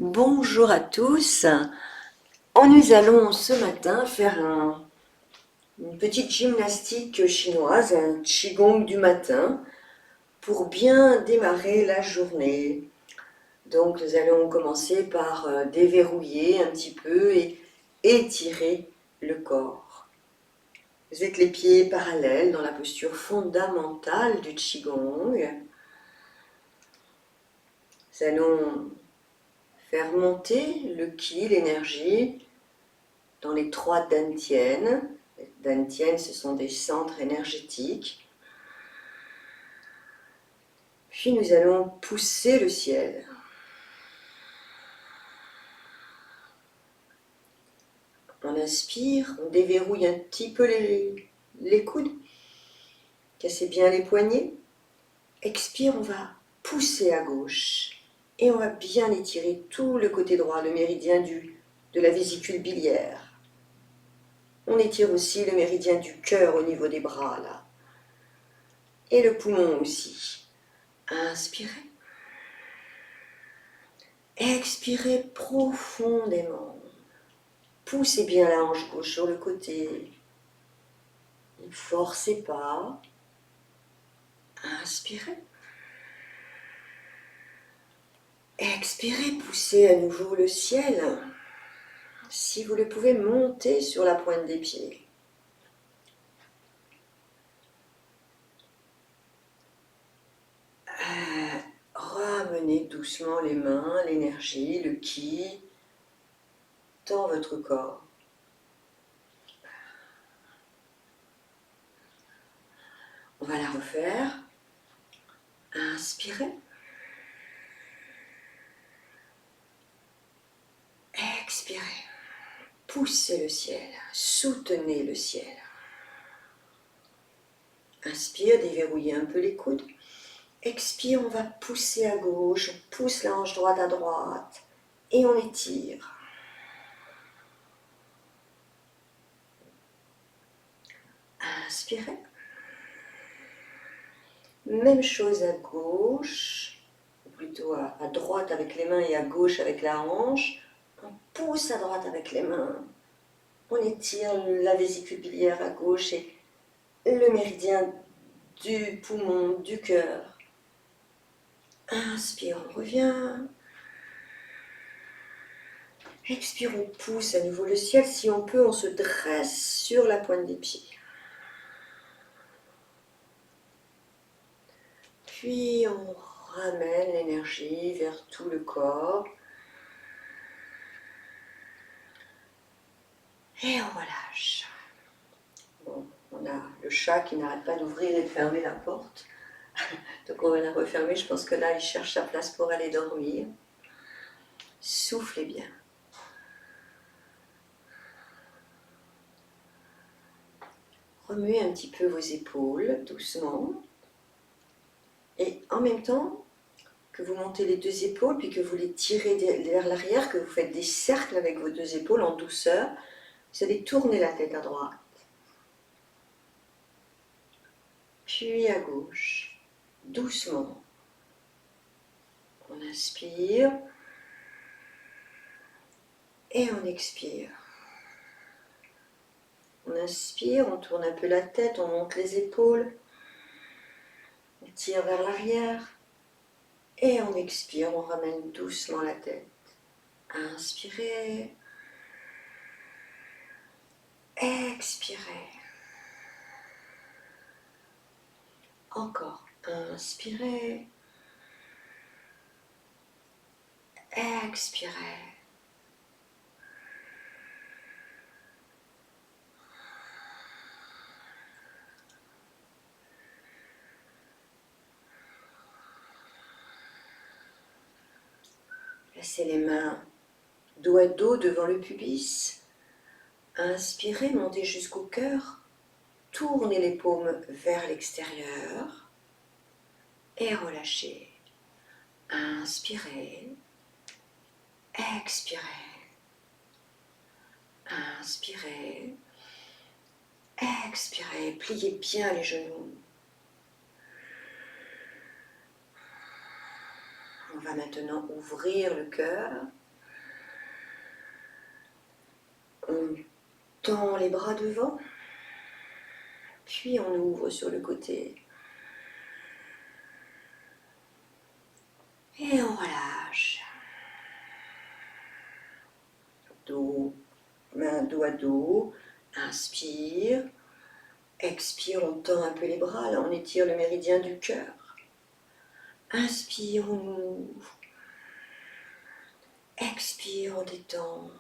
Bonjour à tous. Nous allons ce matin faire une petite gymnastique chinoise, un qigong du matin, pour bien démarrer la journée. Donc nous allons commencer par déverrouiller un petit peu et étirer le corps. Vous êtes les pieds parallèles dans la posture fondamentale du qigong. Nous allons faire monter le qi, l'énergie, dans les 3 dantians. Les dantians, ce sont des centres énergétiques. Puis nous allons pousser le ciel. On inspire, on déverrouille un petit peu les coudes. Cassez bien les poignets. Expire, on va pousser à gauche. Et on va bien étirer tout le côté droit, le méridien de la vésicule biliaire. On étire aussi le méridien du cœur au niveau des bras, là. Et le poumon aussi. Inspirez. Expirez profondément. Poussez bien la hanche gauche sur le côté. Ne forcez pas. Inspirez. Expirez, poussez à nouveau le ciel. Si vous le pouvez, montez sur la pointe des pieds. Ramenez doucement les mains, l'énergie, le ki dans votre corps. On va la refaire. Inspirez. Expirez. Poussez le ciel. Soutenez le ciel. Inspire, déverrouillez un peu les coudes. Expire, on va pousser à gauche, on pousse la hanche droite à droite et on étire. Inspirez. Même chose à gauche, ou plutôt à droite avec les mains et à gauche avec la hanche. On pousse à droite avec les mains. On étire la vésicule biliaire à gauche et le méridien du poumon, du cœur. Inspire, on revient. Expire, on pousse à nouveau le ciel. Si on peut, on se dresse sur la pointe des pieds. Puis on ramène l'énergie vers tout le corps. Et on relâche. Bon, on a le chat qui n'arrête pas d'ouvrir et de fermer la porte. Donc on va la refermer. Je pense que là, il cherche sa place pour aller dormir. Soufflez bien. Remuez un petit peu vos épaules doucement. Et en même temps que vous montez les 2 épaules, puis que vous les tirez vers l'arrière, que vous faites des cercles avec vos 2 épaules en douceur, vous allez tourner la tête à droite. Puis à gauche, doucement. On inspire et on expire. On inspire, on tourne un peu la tête, on monte les épaules, on tire vers l'arrière et on expire, on ramène doucement la tête. Inspirez, expirez. Encore, inspirez, expirez. Placez les mains dos à dos devant le pubis. Inspirez, montez jusqu'au cœur. Tournez les paumes vers l'extérieur. Et relâchez. Inspirez. Expirez. Inspirez. Expirez. Pliez bien les genoux. On va maintenant ouvrir le cœur. tend les bras devant, puis on ouvre sur le côté. Et on relâche. Dos, main dos à dos, inspire. Expire, on tend un peu les bras, là on étire le méridien du cœur. Inspire, on ouvre. Expire, on détend.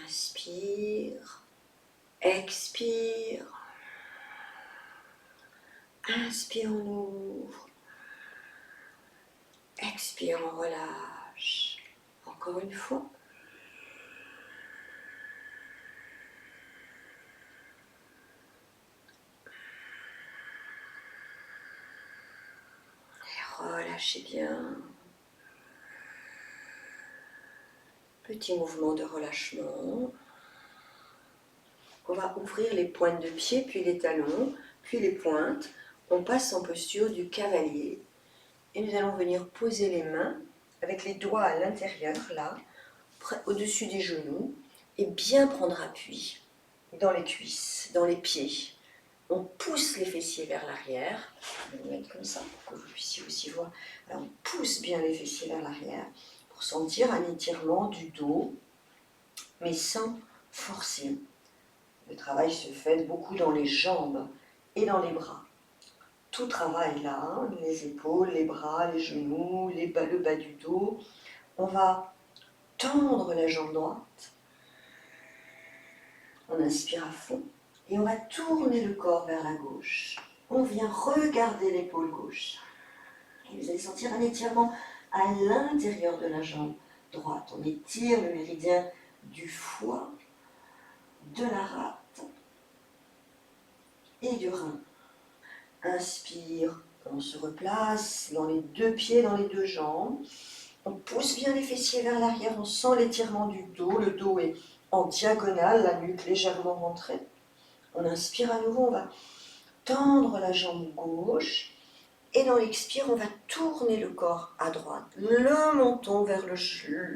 Inspire. Expire. Inspire, on ouvre. Expire, on relâche. Encore une fois. Et relâchez bien. Petit mouvement de relâchement. On va ouvrir les pointes de pied, puis les talons, puis les pointes. On passe en posture du cavalier. Et nous allons venir poser les mains avec les doigts à l'intérieur, là, au-dessus des genoux, et bien prendre appui dans les cuisses, dans les pieds. On pousse les fessiers vers l'arrière. Je vais le mettre comme ça pour que vous puissiez aussi voir. Alors, on pousse bien les fessiers vers l'arrière pour sentir un étirement du dos, mais sans forcer. Le travail se fait beaucoup dans les jambes et dans les bras. Tout travail là, hein, les épaules, les bras, les genoux, le bas du dos. On va tendre la jambe droite. On inspire à fond et on va tourner le corps vers la gauche. On vient regarder l'épaule gauche. Et vous allez sentir un étirement à l'intérieur de la jambe droite. On étire le méridien du foie, de la rate et du rein. Inspire, on se replace dans les deux pieds, dans les deux jambes. On pousse bien les fessiers vers l'arrière, on sent l'étirement du dos. Le dos est en diagonale, la nuque légèrement rentrée. On inspire à nouveau, on va tendre la jambe gauche. Et dans l'expire, on va tourner le corps à droite, le menton vers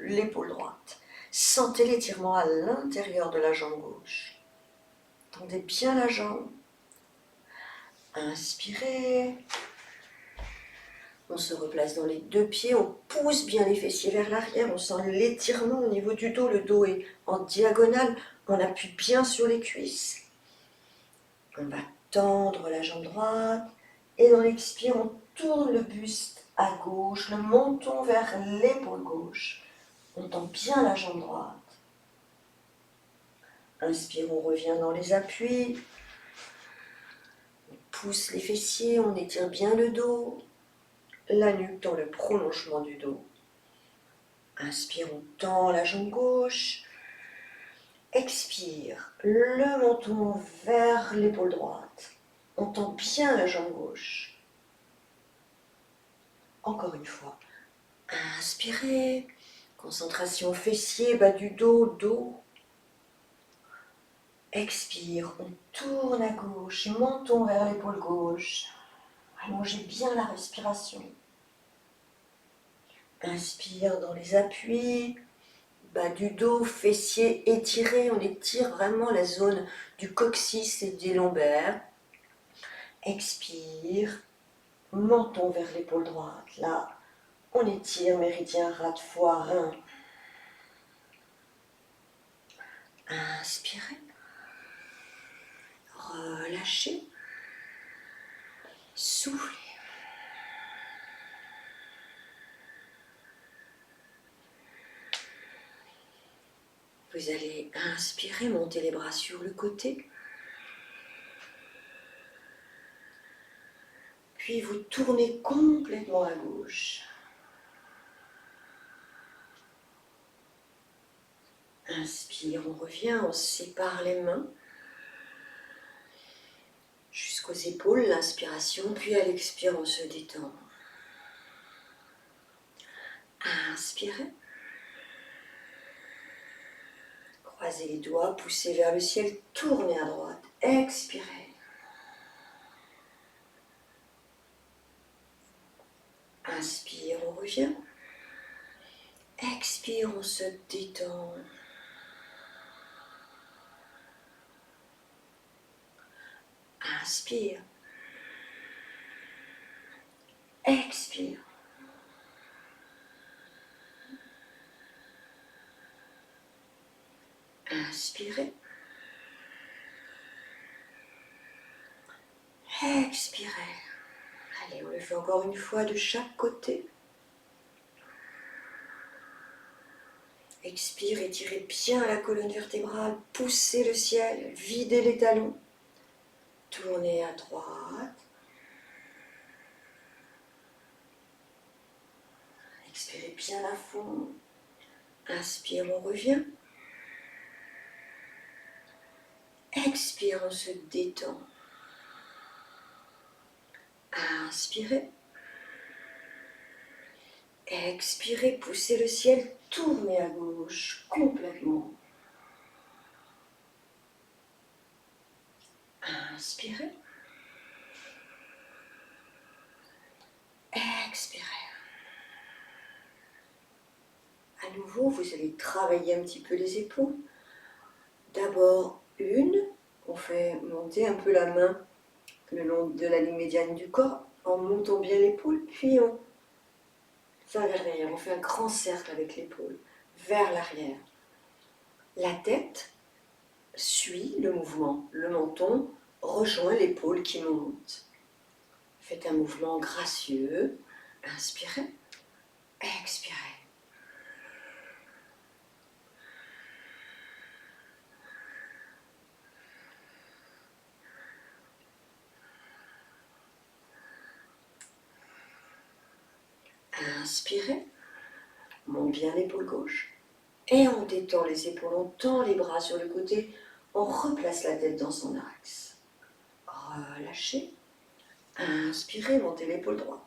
l'épaule droite. Sentez l'étirement à l'intérieur de la jambe gauche. Tendez bien la jambe. Inspirez. On se replace dans les deux pieds, on pousse bien les fessiers vers l'arrière, on sent l'étirement au niveau du dos, le dos est en diagonale, on appuie bien sur les cuisses. On va tendre la jambe droite et dans l'expire, on tourne le buste à gauche, le menton vers l'épaule gauche. On tend bien la jambe droite. Inspire, on revient dans les appuis. On pousse les fessiers, on étire bien le dos. La nuque dans le prolongement du dos. Inspire, on tend la jambe gauche. Expire, le menton vers l'épaule droite. On tend bien la jambe gauche. Encore une fois. Inspirez. Concentration fessier, bas du dos, dos. Expire, on tourne à gauche, menton vers l'épaule gauche. Allongez bien la respiration. Inspire dans les appuis, bas du dos, fessiers étirés. On étire vraiment la zone du coccyx et des lombaires. Expire, menton vers l'épaule droite. Là, on étire méridien, rate, foie, rein. Inspirez. Relâchez. Soufflez. Vous allez inspirer, monter les bras sur le côté. Puis vous tournez complètement à gauche. Inspire, on revient, on sépare les mains jusqu'aux épaules, l'inspiration, puis à l'expire, on se détend. Inspirez. Croisez les doigts, poussez vers le ciel, tournez à droite. Expirez. Inspire, on revient. Expire. Expire, on se détend. Inspire. Expire. Inspirez. Expirez. Allez, on le fait encore une fois de chaque côté. Expire, étirez bien la colonne vertébrale, poussez le ciel, videz les talons. Tournez à droite. Expirez bien à fond. Inspire, on revient. Expire, on se détend. Inspirez. Expirez, poussez le ciel, tournez à gauche complètement. Inspirez. Expirez. À nouveau, vous allez travailler un petit peu les épaules. D'abord on fait monter un peu la main le long de la ligne médiane du corps en montant bien l'épaule, puis on va vers l'arrière, on fait un grand cercle avec l'épaule, vers l'arrière. La tête suit le mouvement, le menton rejoint l'épaule qui monte. Faites un mouvement gracieux, inspirez, expirez. Inspirez, monte bien l'épaule gauche. Et on détend les épaules, on tend les bras sur le côté, on replace la tête dans son axe. Relâchez. Inspirez, montez l'épaule droite.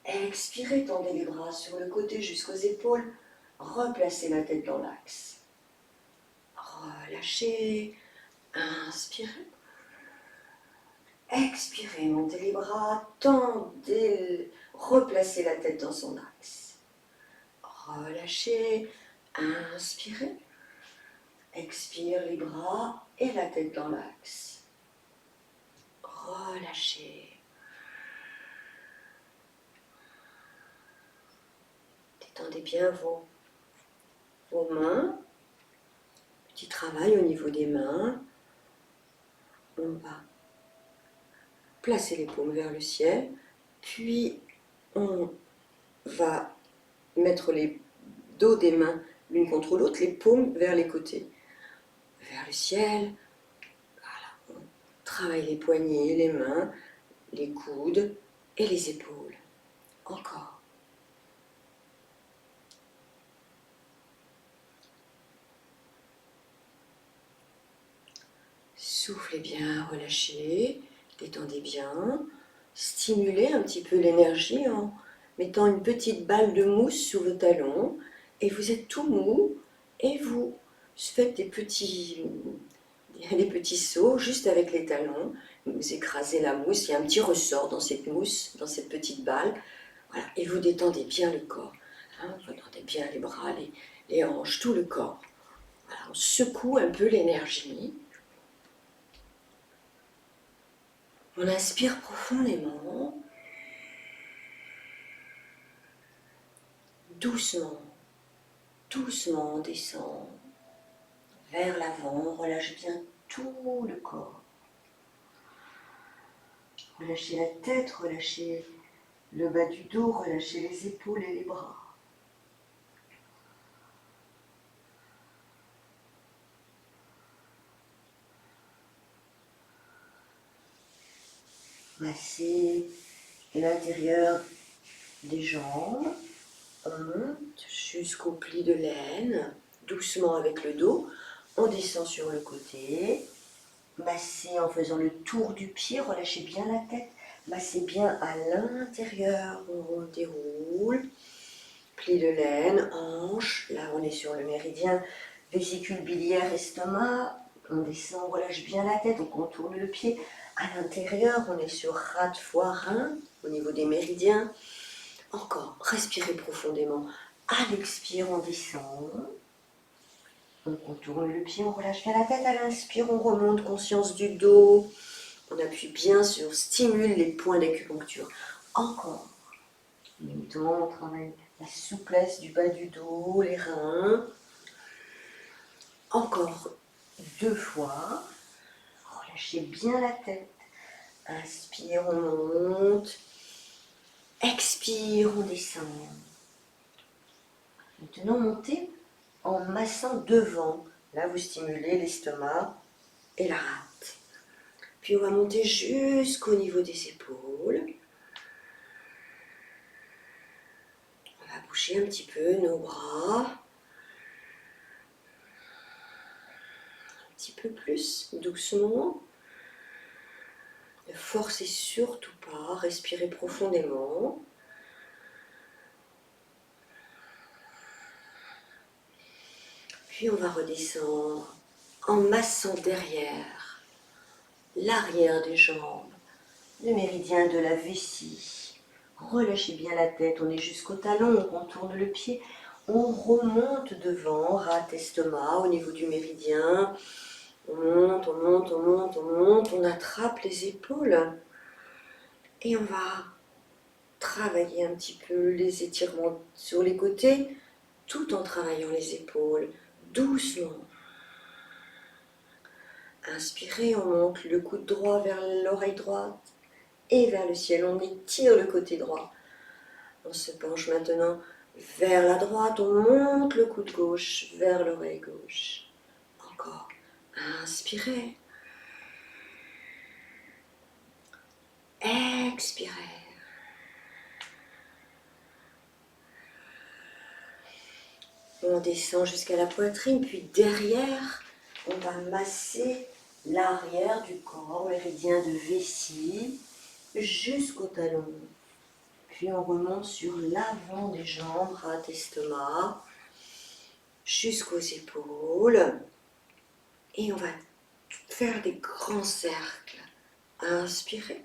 Expirez, tendez les bras sur le côté jusqu'aux épaules, replacez la tête dans l'axe. Relâchez. Inspirez. Expirez, montez les bras, tendez, replacez la tête dans son axe. Relâchez. Inspirez. Expire les bras et la tête dans l'axe. Relâchez. Détendez bien vos mains. Petit travail au niveau des mains. On va placer les paumes vers le ciel. Puis on va mettre les dos des mains l'une contre l'autre, les paumes vers les côtés. Vers le ciel. Voilà. On travaille les poignets, les mains, les coudes et les épaules. Encore. Soufflez bien, relâchez, détendez bien. Stimulez un petit peu l'énergie en mettant une petite balle de mousse sous vos talons. Et vous êtes tout mou et vous faites des petits sauts juste avec les talons. Vous écrasez la mousse, il y a un petit ressort dans cette mousse, dans cette petite balle. Voilà. Et vous détendez bien le corps. Vous détendez bien les bras, les hanches, tout le corps. Voilà. On secoue un peu l'énergie. On inspire profondément, doucement, doucement on descend vers l'avant, on relâche bien tout le corps. Relâchez la tête, relâchez le bas du dos, relâchez les épaules et les bras. Massez l'intérieur des jambes, on monte jusqu'au pli de l'aine, doucement avec le dos, on descend sur le côté, massez en faisant le tour du pied, relâchez bien la tête, massez bien à l'intérieur, on déroule, pli de l'aine, hanche, là on est sur le méridien vésicule biliaire, estomac, on descend, on relâche bien la tête, on contourne le pied. À l'intérieur, on est sur rate, foie, rein, au niveau des méridiens. Encore, respirez profondément. À l'expire, on descend. On contourne le pied, on relâche bien la tête. À l'inspire, on remonte, conscience du dos. On appuie bien sur, stimule les points d'acupuncture. Encore. En même temps, on travaille la souplesse du bas du dos, les reins. Encore 2 fois. Relâchez bien la tête. Inspire, on monte. Expire, on descend. Maintenant, montez en massant devant. Là, vous stimulez l'estomac et la rate. Puis on va monter jusqu'au niveau des épaules. On va bouger un petit peu nos bras. Un petit peu plus, doucement. Ne forcez surtout pas, respirez profondément. Puis on va redescendre en massant derrière, l'arrière des jambes, le méridien de la vessie. Relâchez bien la tête, on est jusqu'au talon, on contourne le pied, on remonte devant, rate, estomac, au niveau du méridien. On monte, on monte, on monte, on monte, on attrape les épaules. Et on va travailler un petit peu les étirements sur les côtés, tout en travaillant les épaules, doucement. Inspirez, on monte le coude droit vers l'oreille droite et vers le ciel. On étire le côté droit. On se penche maintenant vers la droite, on monte le coude gauche vers l'oreille gauche. Encore. Inspirez. Expirez. On descend jusqu'à la poitrine, puis derrière, on va masser l'arrière du corps, méridien de vessie, jusqu'au talon. Puis on remonte sur l'avant des jambes, rate, estomac, jusqu'aux épaules. Et on va faire des grands cercles. Inspirez.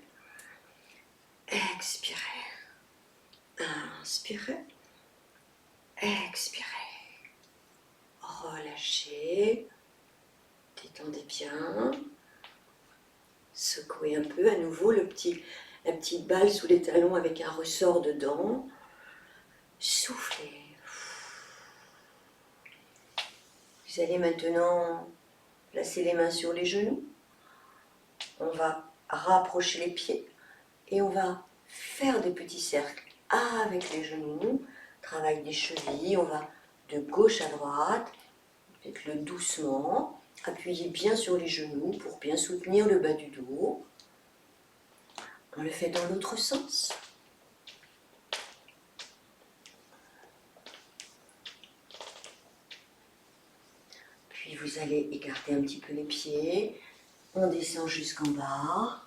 Expirez. Inspirez. Expirez. Relâchez. Détendez bien. Secouez un peu à nouveau la petite balle sous les talons avec un ressort dedans. Soufflez. Vous allez maintenant placer les mains sur les genoux. On va rapprocher les pieds et on va faire des petits cercles avec les genoux. Travail des chevilles. On va de gauche à droite. Faites-le doucement. Appuyez bien sur les genoux pour bien soutenir le bas du dos. On le fait dans l'autre sens. Puis vous allez écarter un petit peu les pieds. On descend jusqu'en bas.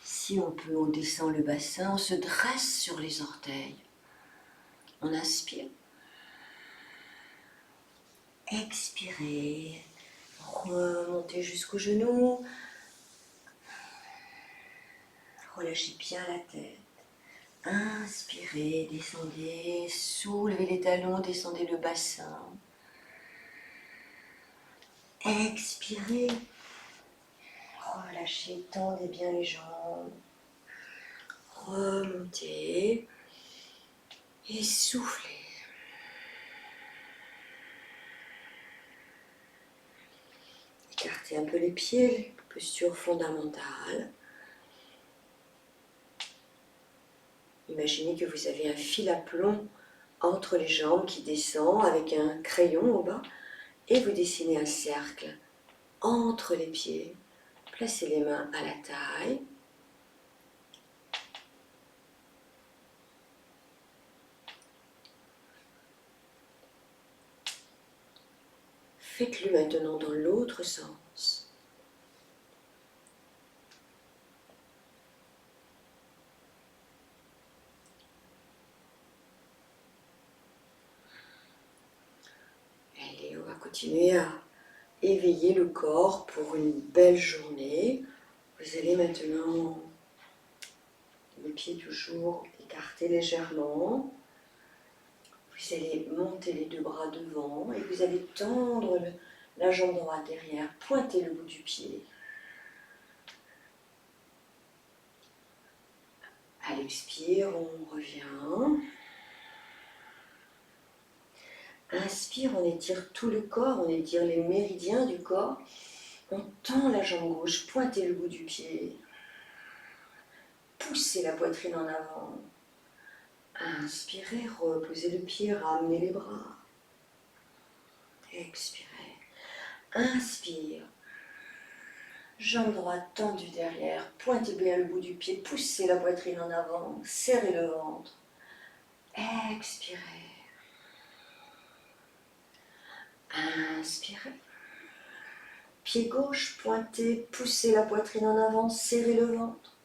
Si on peut, on descend le bassin. On se dresse sur les orteils. On inspire. Expirez. Remontez jusqu'aux genoux. Relâchez bien la tête. Inspirez, descendez, soulevez les talons, descendez le bassin. Expirez. Relâchez, tendez bien les jambes. Remontez. Et soufflez. Écartez un peu les pieds, posture fondamentale. Imaginez que vous avez un fil à plomb entre les jambes qui descend avec un crayon au bas et vous dessinez un cercle entre les pieds. Placez les mains à la taille. Faites-le maintenant dans l'autre sens. Allez, on va continuer à éveiller le corps pour une belle journée. Vous allez maintenant, les pieds toujours écartés légèrement. Vous Vous allez monter les deux bras devant et vous allez tendre la jambe droite derrière, pointer le bout du pied. À l'expire, on revient. Inspire, on étire tout le corps, on étire les méridiens du corps. On tend la jambe gauche, pointez le bout du pied. Poussez la poitrine en avant. Inspirez, reposez le pied, ramenez les bras. Expirez. Inspire. Jambe droite tendue derrière, pointez bien le bout du pied, poussez la poitrine en avant, serrez le ventre. Expirez. Inspirez. Pied gauche pointé, poussez la poitrine en avant, serrez le ventre.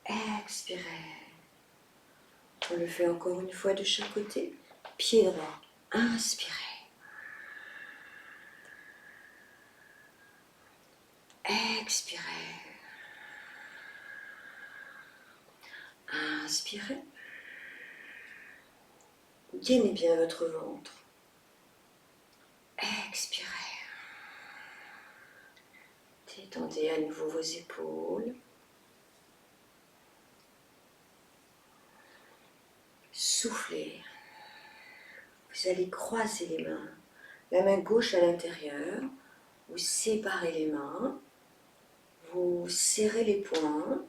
Expirez. On le fait encore une fois de chaque côté. Pied droit, inspirez. Expirez. Inspirez. Gainez bien votre ventre. Expirez. Détendez à nouveau vos épaules. Soufflez. Vous allez croiser les mains. La main gauche à l'intérieur. Vous séparez les mains. Vous serrez les poings.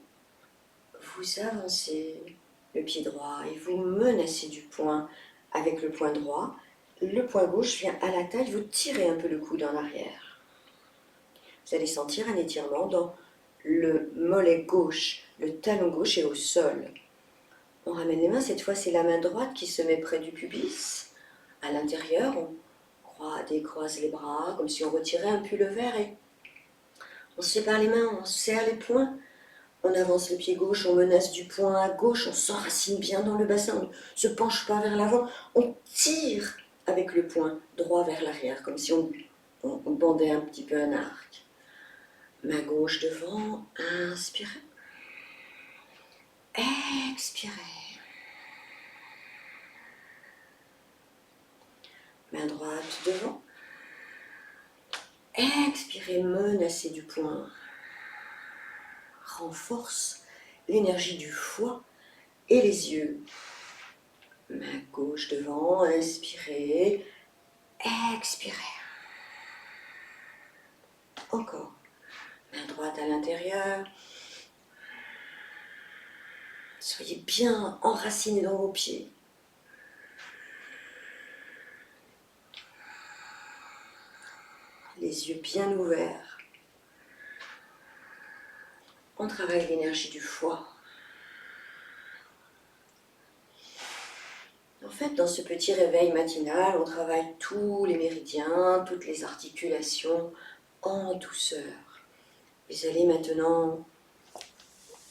Vous avancez le pied droit et vous menacez du poing avec le poing droit. Le poing gauche vient à la taille. Vous tirez un peu le coude en arrière. Vous allez sentir un étirement dans le mollet gauche. Le talon gauche est au sol. On ramène les mains, cette fois c'est la main droite qui se met près du pubis. À l'intérieur, on décroise les bras, comme si on retirait un pull vert et on se sépare les mains, on serre les poings. On avance le pied gauche, on menace du poing à gauche, on s'enracine bien dans le bassin, on ne se penche pas vers l'avant, on tire avec le poing droit vers l'arrière, comme si on bandait un petit peu un arc. Main gauche devant, inspirez. Expirez. Main droite devant. Expirez, menacez du poing. Renforce l'énergie du foie et les yeux. Main gauche devant, inspirez. Expirez. Encore. Main droite à l'intérieur. Soyez bien enracinés dans vos pieds. Les yeux bien ouverts. On travaille l'énergie du foie. En fait, dans ce petit réveil matinal, on travaille tous les méridiens, toutes les articulations en douceur. Vous allez maintenant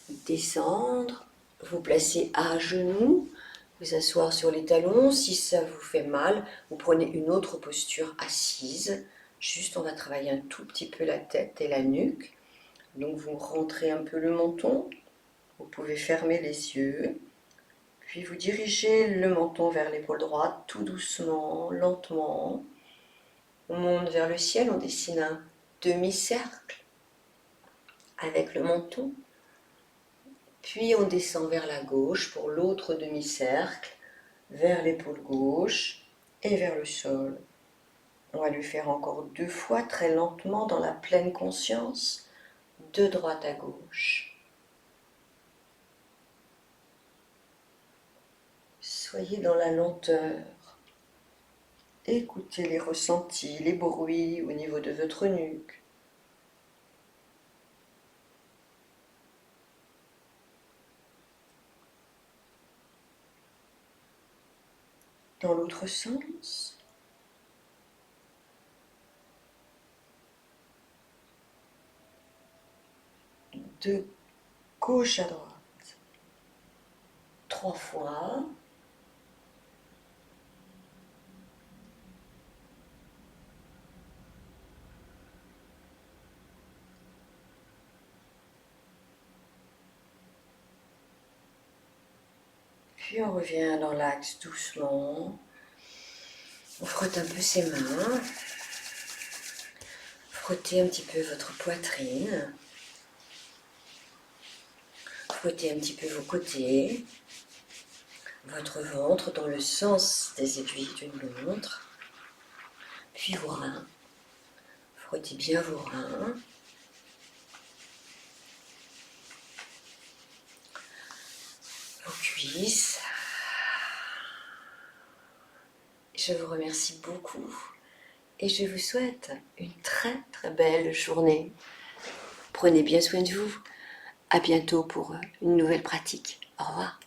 descendre, vous placer à genoux, vous asseoir sur les talons. Si ça vous fait mal, vous prenez une autre posture assise. Juste, on va travailler un tout petit peu la tête et la nuque. Donc, vous rentrez un peu le menton. Vous pouvez fermer les yeux. Puis, vous dirigez le menton vers l'épaule droite, tout doucement, lentement. On monte vers le ciel, on dessine un demi-cercle avec le menton. Puis, on descend vers la gauche pour l'autre demi-cercle, vers l'épaule gauche et vers le sol. On va le faire encore 2 fois, très lentement, dans la pleine conscience, de droite à gauche. Soyez dans la lenteur. Écoutez les ressentis, les bruits au niveau de votre nuque. Dans l'autre sens. De gauche à droite. 3 fois. Puis on revient dans l'axe doucement, On frotte un peu ses mains. Frottez un petit peu votre poitrine. Frottez un petit peu vos côtés. Votre ventre dans le sens des aiguilles d'une montre. Puis vos reins. Frottez bien vos reins. Vos cuisses. Je vous remercie beaucoup et je vous souhaite une très très belle journée. Prenez bien soin de vous. À bientôt pour une nouvelle pratique. Au revoir.